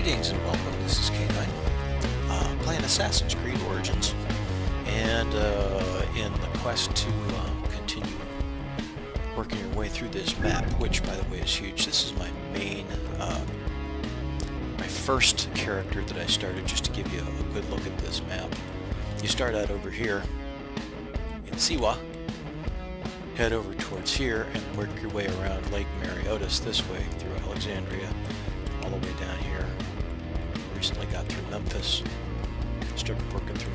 Greetings and welcome. This is K9, playing Assassin's Creed Origins, and in the quest to continue working your way through this map, which by the way is huge. This is my main, my first character that I started, just to give you a good look at this map. You start out over here in Siwa, head over towards here, and work your way around Lake Mariotis this way through Alexandria, all the way down here. Recently got through Memphis, started working through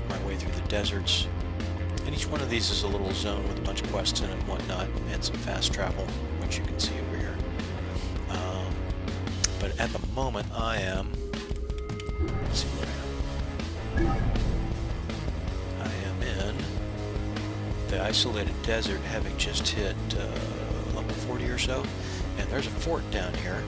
my way through the deserts, and each one of these is a little zone with a bunch of quests in it and whatnot, and some fast travel, which you can see over here. But at the moment I am, let's see where I am in the isolated desert, having just hit level 40 or so, and there's a fort down here.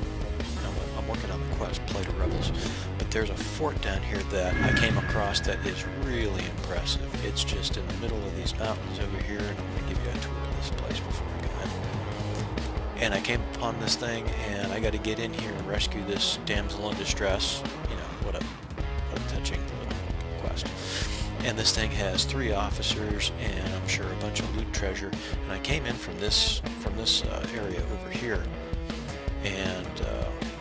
I'm working on the quest, Plight of Rebels, but there's a fort down here that I came across that is really impressive. It's just in the middle of these mountains over here, and I'm going to give you a tour of this place before I go in. And I came upon this thing, and I got to get in here and rescue this damsel in distress. You know, what a touching little quest. And this thing has 3 officers, and I'm sure a bunch of loot treasure. And I came in from this area over here, and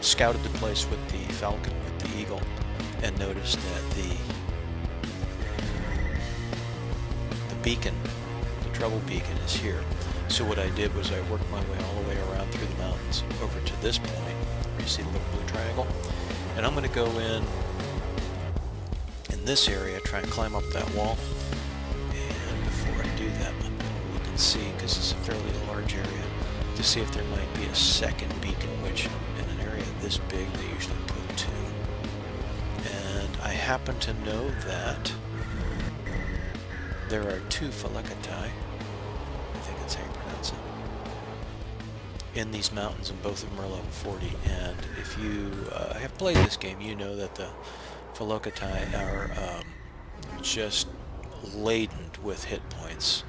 scouted the place with the Falcon, with the Eagle, and noticed that the beacon, the trouble beacon, is here. So what I did was I worked my way all the way around through the mountains over to this point, where you see the little blue triangle, and I'm going to go in this area, try and climb up that wall. And before I do that, I'm going to look and see, because it's a fairly large area, to see if there might be a second beacon, which in an area this big they usually put 2. And I happen to know that there are 2 Phalakatai, I think that's how you pronounce it, in these mountains, and both of them are level 40. And if you have played this game, you know that the Phalakatai are just laden with hit points,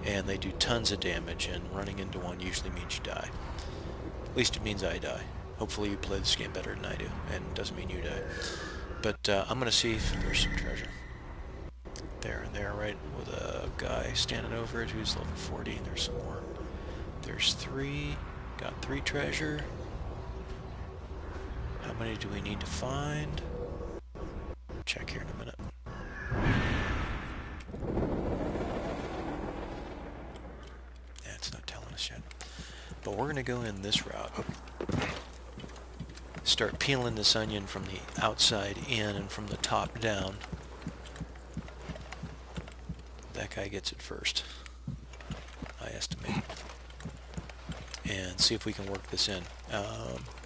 and they do tons of damage, and running into one usually means you die. At least it means I die. Hopefully you play this game better than I do, and it doesn't mean you die. But I'm going to see if there's some treasure. There and there, right, with a guy standing over it who's level 40, and there's some more. There's 3. Got 3 treasure. How many do we need to find? Check here in a minute. Yeah, it's not telling us yet. But we're going to go in this route. Start peeling this onion from the outside in and from the top down. That guy gets it first, I estimate. And see if we can work this in.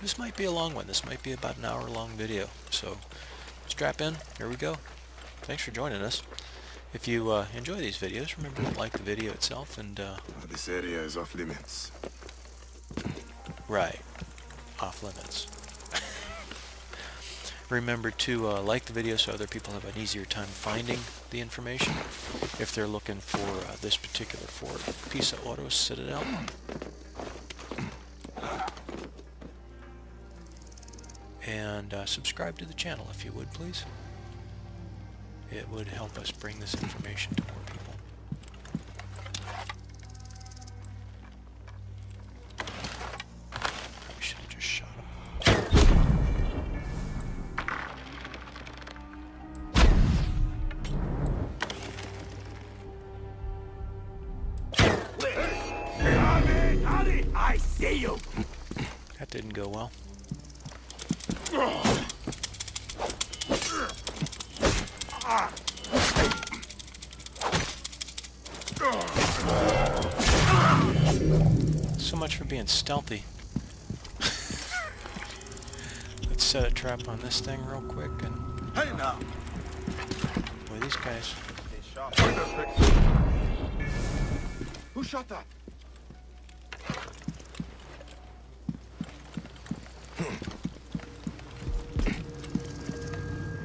This might be a long one. This might be about an hour-long video. So strap in. Here we go. Thanks for joining us. If you enjoy these videos, remember to like the video itself, and this area is off limits. Right. Off limits. Remember to like the video so other people have an easier time finding the information if they're looking for this particular fort, Pissa Oros Citadel. And subscribe to the channel if you would, please. It would help us bring this information to more people. Probably should have just shot him. I see you. That didn't go well. So much for being stealthy. Let's set a trap on this thing real quick, and Hey now! boy, these guys. Who shot that?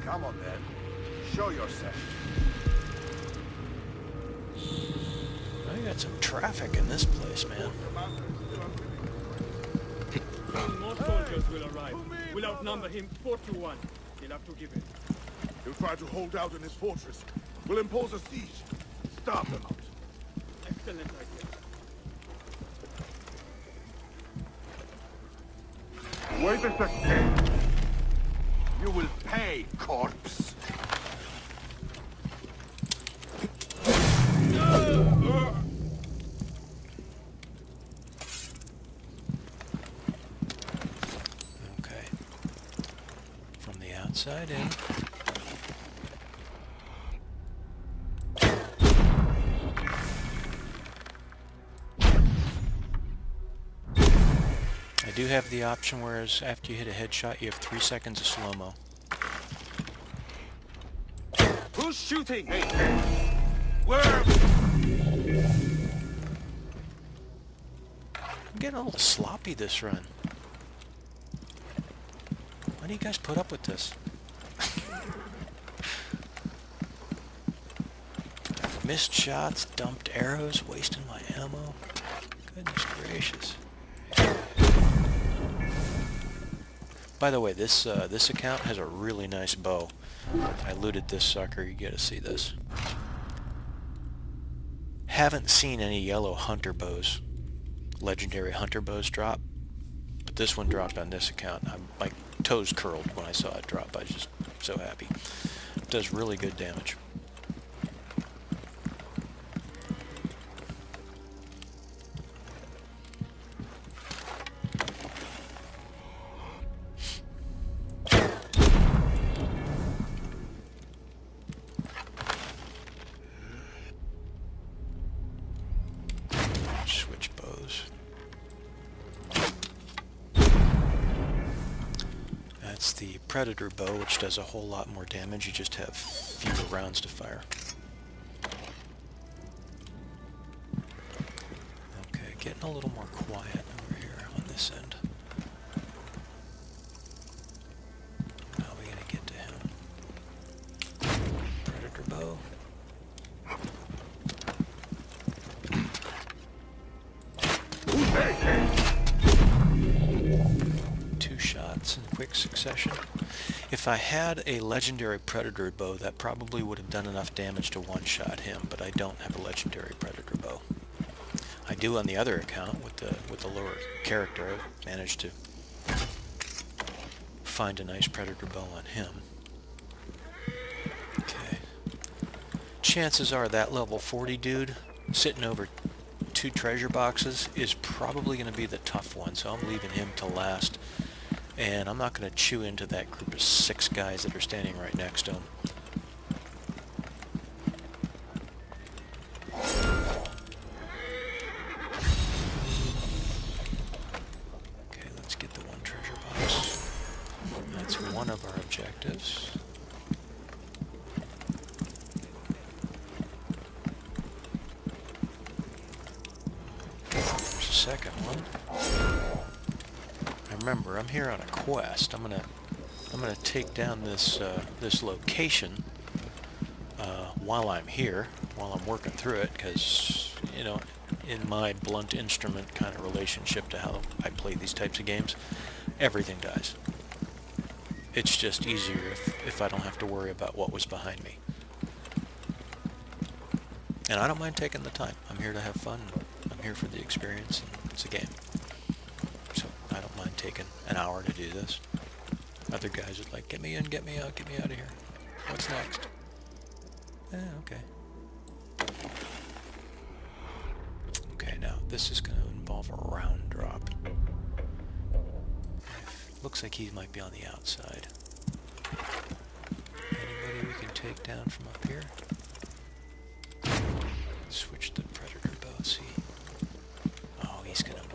Come on then. Show yourself. I got some traffic in this place, man. Soon more soldiers will arrive. We'll outnumber him 4-1. He'll have to give in. He'll try to hold out in his fortress. We'll impose a siege. Starve them out. Excellent idea. Wait a second. You will pay, corpse. Okay. From the outside in. I do have the option whereas after you hit a headshot you have 3 seconds of slow-mo. Who's shooting? Hey, where? I'm getting a little sloppy this run. Why do you guys put up with this? Missed shots, dumped arrows, wasting my ammo. Goodness gracious. By the way, this account has a really nice bow. I looted this sucker, you gotta see this. Haven't seen any yellow hunter bows, legendary hunter bows drop, but this one dropped on this account. My toes curled when I saw it drop. I was just so happy. It does really good damage. Switch bows. That's the Predator bow, which does a whole lot more damage. You just have fewer rounds to fire. Okay, getting a little more quiet over here on this end. How are we gonna get to him? Predator bow. Two shots in quick succession. If I had a legendary Predator bow, that probably would have done enough damage to one-shot him, but I don't have a legendary Predator bow. I do on the other account with the lower character. I've managed to find a nice Predator bow on him. Okay. Chances are that level 40 dude sitting over 2 treasure boxes is probably going to be the tough one, so I'm leaving him to last. And I'm not going to chew into that group of 6 guys that are standing right next to him. Okay, let's get the one treasure box. That's one of our objectives. There's a second one. Remember, I'm here on a quest. I'm gonna take down this this location while I'm here, while I'm working through it, because you know, in my blunt instrument kind of relationship to how I play these types of games, everything dies. It's just easier if I don't have to worry about what was behind me. And I don't mind taking the time. I'm here to have fun. I'm here for the experience, and it's a game. So I don't mind taking an hour to do this. Other guys are like, get me in, get me out of here. What's next? Okay. Okay, now this is going to involve a round drop. Looks like he might be on the outside. Anybody we can take down from up here? Switch the Predator bow, see? Oh, he's going to move.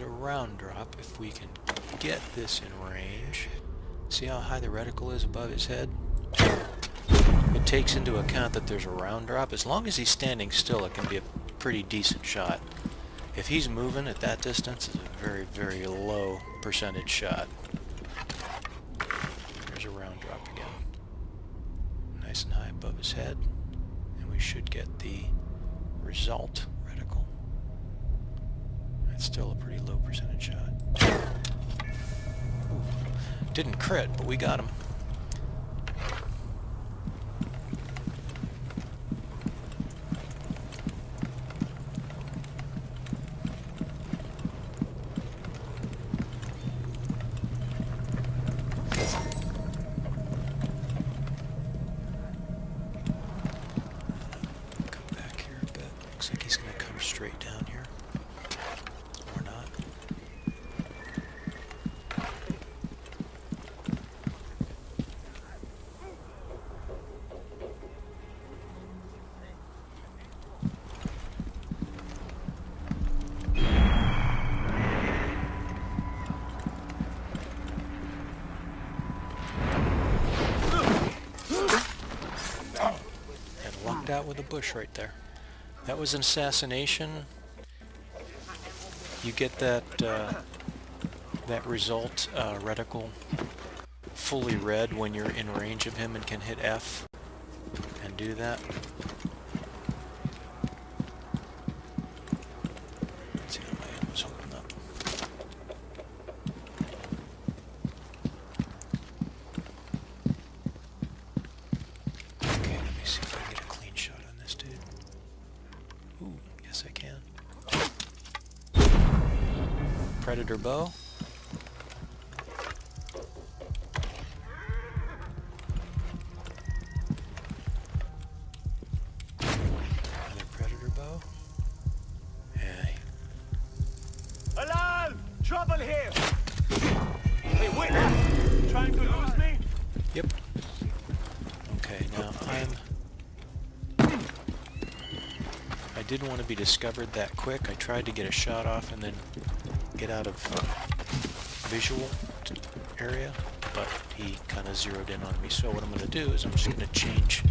A round drop if we can get this in range. See how high the reticle is above his head? It takes into account that there's a round drop. As long as he's standing still, it can be a pretty decent shot. If he's moving at that distance, it's a very, very low percentage shot. There's a round drop again. Nice and high above his head. And we should get the result reticle. It's still a pretty low percentage shot. Ooh. Didn't crit, but we got him. Straight down here, or not. And locked out with a bush right there. That was an assassination. You get that that result reticle fully red when you're in range of him and can hit F and do that. Let's see how my ammo's holding up. Okay, let me see if I can get a clean shot on this dude. Ooh, yes I can. Predator bow. Another predator bow. Yeah. Alarm! Trouble here! Hey, wait! Trying to lose me? Yep. Okay, now I didn't want to be discovered that quick. I tried to get a shot off and then get out of visual area, but he kind of zeroed in on me. So what I'm going to do is I'm just going to change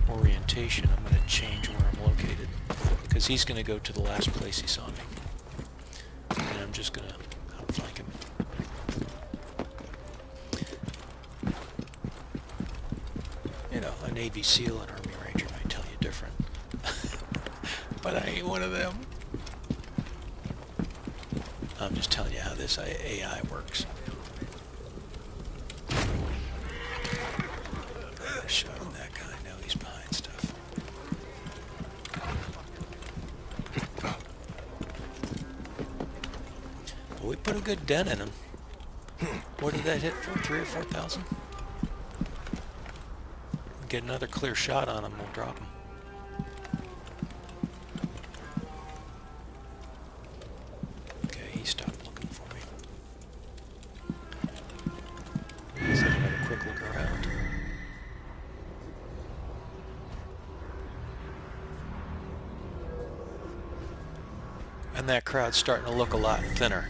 orientation. I'm going to change where I'm located, because he's going to go to the last place he saw me. And I'm just going to outflank him. You know, a Navy SEAL and Army Ranger might tell you different. But I ain't one of them. I'm just telling you how this AI works. A shot on that guy. No, he's behind stuff. Well, we put a good dent in him. What did that hit for? 3,000 or 4,000? Get another clear shot on him, we'll drop him. And that crowd's starting to look a lot thinner.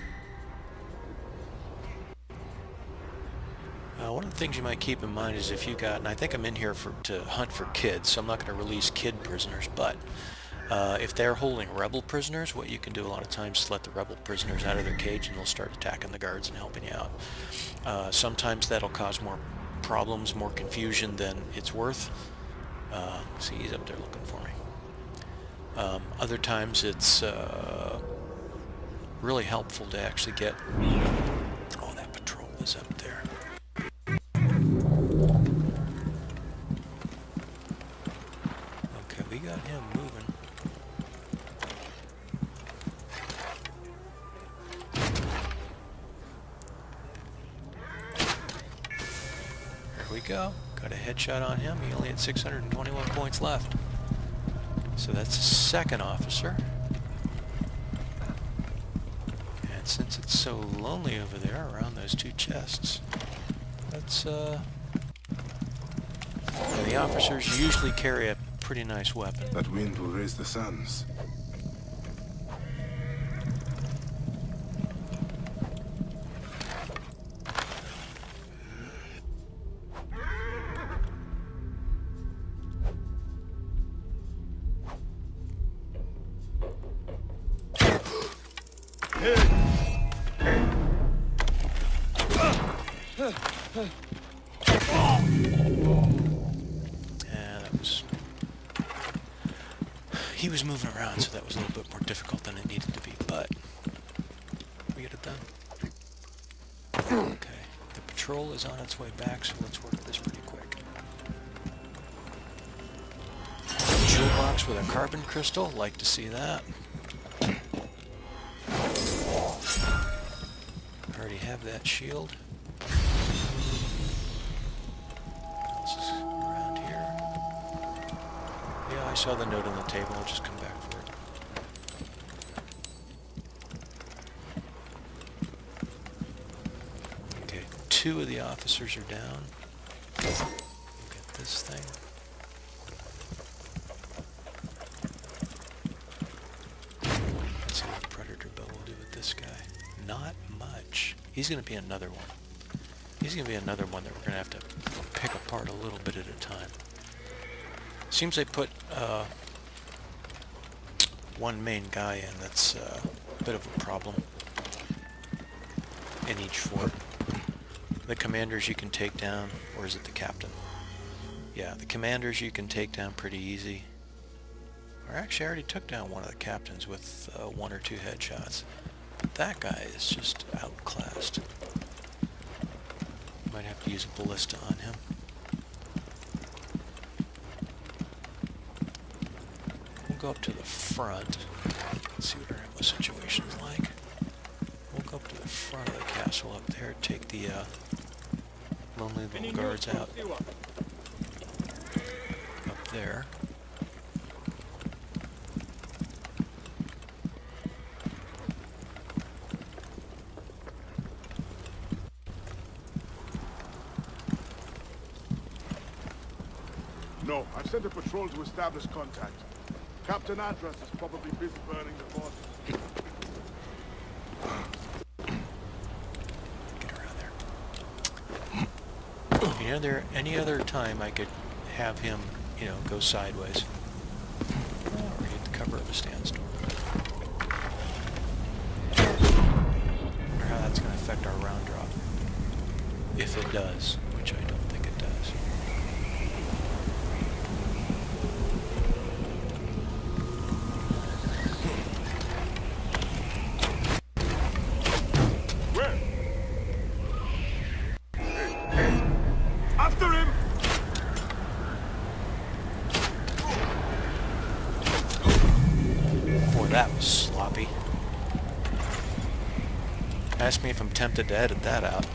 One of the things you might keep in mind is if you got, and I think I'm in here to hunt for kids, so I'm not going to release kid prisoners, but if they're holding rebel prisoners, what you can do a lot of times is let the rebel prisoners out of their cage and they'll start attacking the guards and helping you out. Sometimes that'll cause more problems, more confusion than it's worth. See, he's up there looking for me. Other times it's really helpful to actually get... Oh, that patrol is up there. Okay, we got him moving. There we go. Got a headshot on him. He only had 621 points left. So that's a second officer. And since it's so lonely over there around those two chests, let's the officers usually carry a pretty nice weapon. That wind will raise the suns. Yeah, that was... He was moving around, so that was a little bit more difficult than it needed to be, but we get it done. Okay, the patrol is on its way back, so let's work this pretty quick. Jewel box with a carbon crystal, like to see that. Already have that shield. What else is around here? Yeah, I saw the note on the table. I'll just come back for it. Okay, 2 of the officers are down. Get this thing. Let's see what Predator Bill will do with this guy. Not much. He's going to be another one. He's going to be another one that we're going to have to pick apart a little bit at a time. Seems they put one main guy in that's a bit of a problem in each fort. The commanders you can take down, or is it the captain? Yeah, the commanders you can take down pretty easy. Or actually, I already took down one of the captains with 1 or 2 headshots. But that guy is just outclassed. Might have to use a ballista on him. We'll go up to the front. Let's see what our ammo situation's like. We'll go up to the front of the castle up there, take the lonely little guards out. Up there. No, I've sent a patrol to establish contact. Captain Andras is probably busy burning the fort. Get around there. Any other time I could have him, go sideways. Or hit the cover of a sandstorm. Wonder how that's going to affect our round drop. If it does, which I don't think it does. After him! Boy, that was sloppy. Ask me if I'm tempted to edit that out.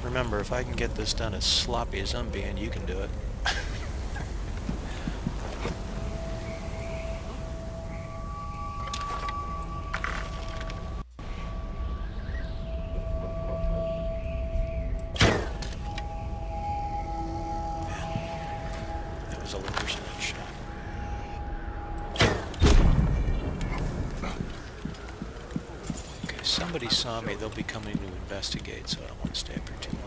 Remember, if I can get this done as sloppy as I'm being, you can do it. That was a low percentage shot. Okay, somebody saw me. They'll be coming to investigate, so I don't want to stay up here too long.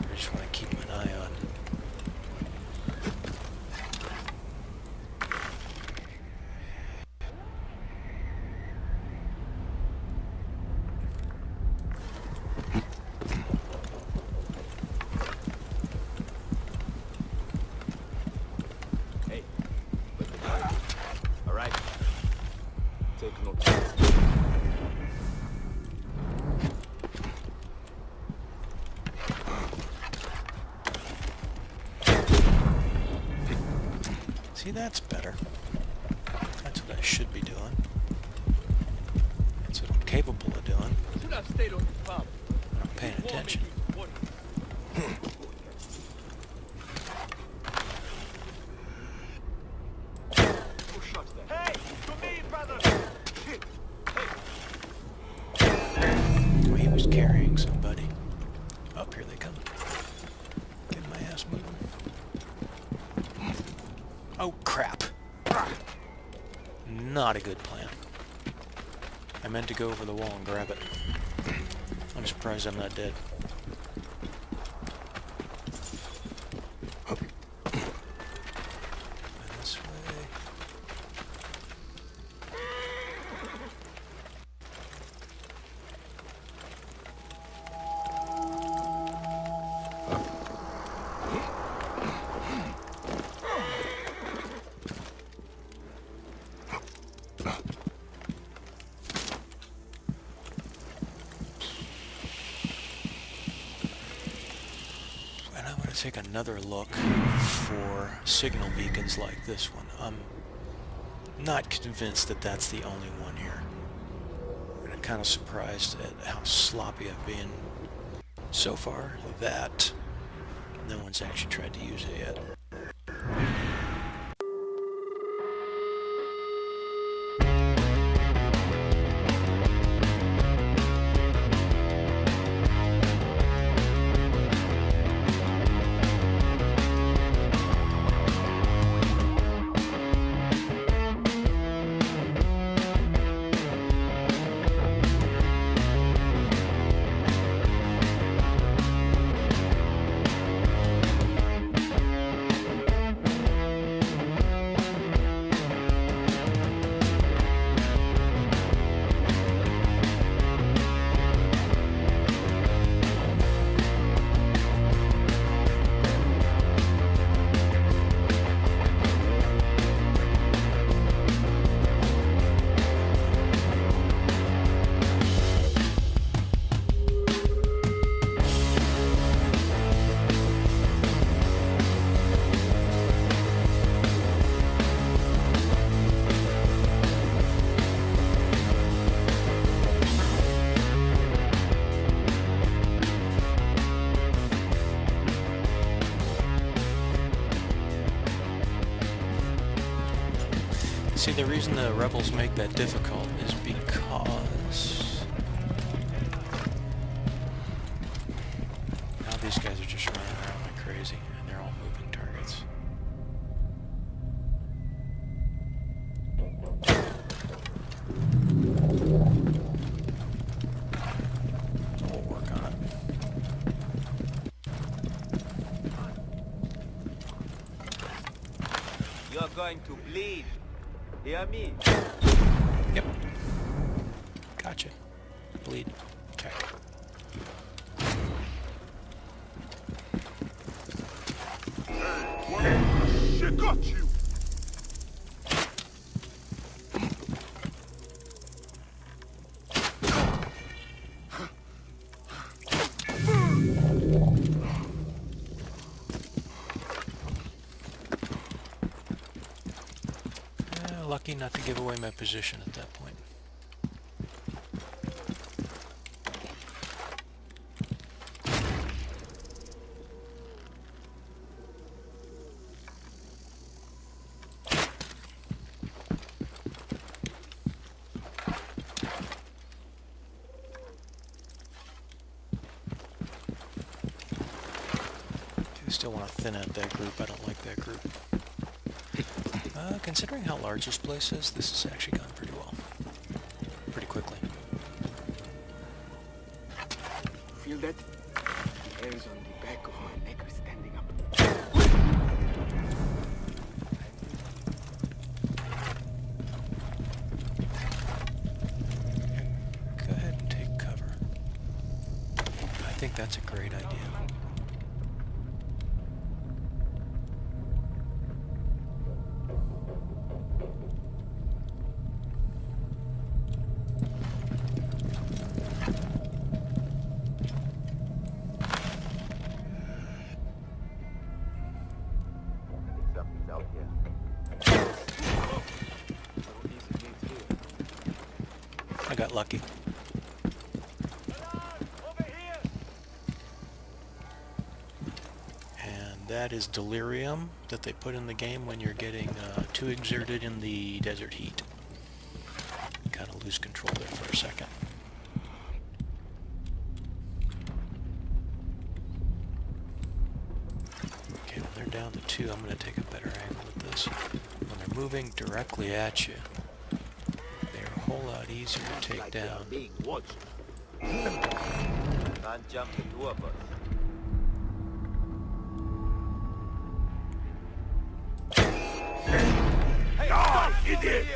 I just want to keep an eye on. Hey, all right. Take no chance. See, that's better. That's what I should be doing. That's what I'm capable of doing. Should have stayed on the farm. When I'm paying attention. Who shot that? Hey, to me, brother. Shit. Well, he was carrying somebody. Up here they come. Get my ass moving. Oh, crap. Not a good plan. I meant to go over the wall and grab it. I'm surprised I'm not dead. This way. And I'm going to take another look for signal beacons like this one. I'm not convinced that that's the only one here. And I'm kind of surprised at how sloppy I've been so far that no one's actually tried to use it yet. See, the reason the rebels make that difficult is because now these guys are just running around like crazy, and they're all moving targets. We'll work on it. You're going to bleed. Hear me? Yep. Gotcha. Bleed. Okay. Shit got you! Lucky not to give away my position at that point. I still want to thin out that group. I don't like that group. Considering how large this place is, this has actually gone pretty well. Pretty quickly. Feel that? The hairs on the back of my neck are standing up. Go ahead and take cover. I think that's a great idea. I got lucky. And that is delirium that they put in the game when you're getting too exerted in the desert heat. Kind of lose control there for a second. Okay, when they're down to 2, I'm going to take a better angle at this. When they're moving directly at you, they're a whole lot easier to take down. Can't jump the two of us. Hey, stop, idiot!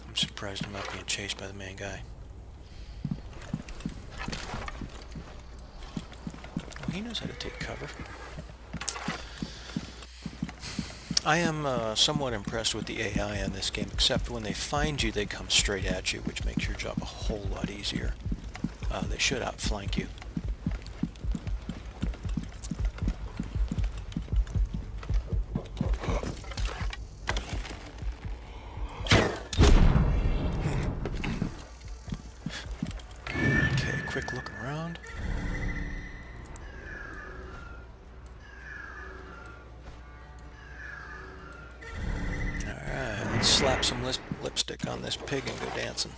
I'm surprised I'm not being chased by the main guy. Oh, he knows how to take cover. I am somewhat impressed with the AI in this game, except when they find you, they come straight at you, which makes your job a whole lot easier. They should outflank you. Okay, quick look around. Alright, let's slap some lipstick on this pig and go dancing.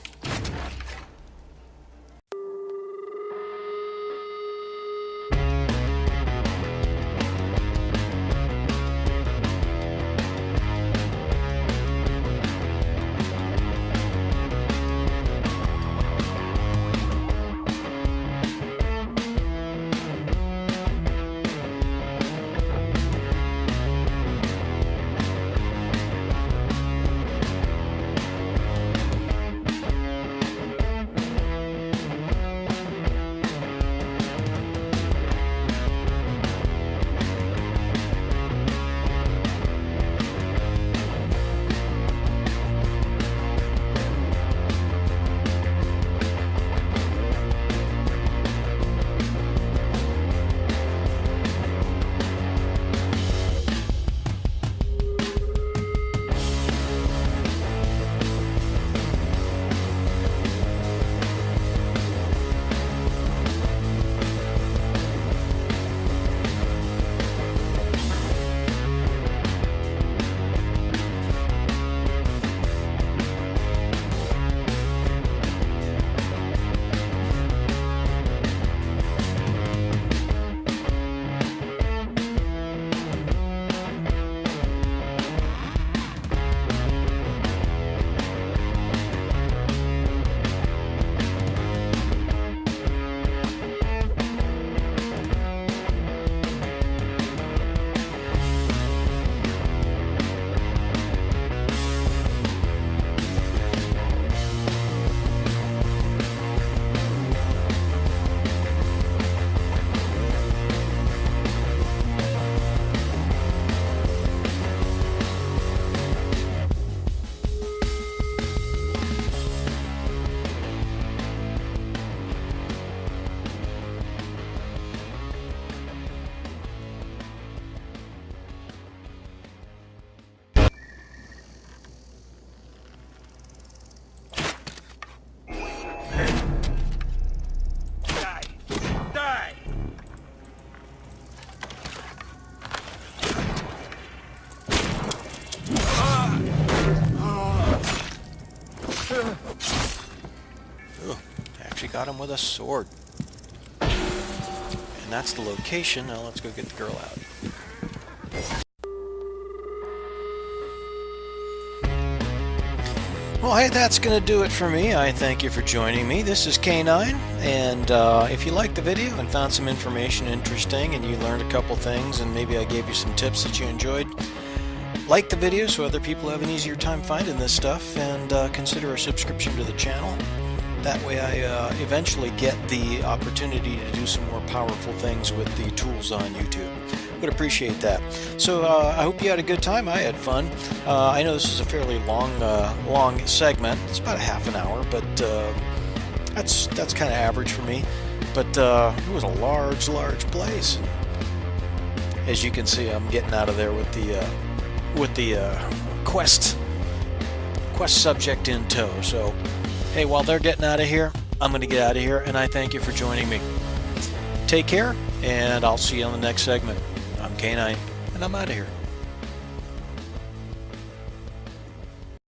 Got him with a sword. And that's the location. Now let's go get the girl out. Well, hey, that's going to do it for me. I thank you for joining me. This is K9, and if you liked the video and found some information interesting and you learned a couple things and maybe I gave you some tips that you enjoyed, like the video so other people have an easier time finding this stuff, and consider a subscription to the channel. That way I eventually get the opportunity to do some more powerful things with the tools on YouTube. Would appreciate that. So I hope you had a good time. I had fun. I know this is a fairly long segment. It's about a half an hour, but that's kind of average for me. But it was a large place. As you can see, I'm getting out of there with the quest subject in tow. So. Hey, while they're getting out of here, I'm going to get out of here, and I thank you for joining me. Take care, and I'll see you on the next segment. I'm K9, and I'm out of here.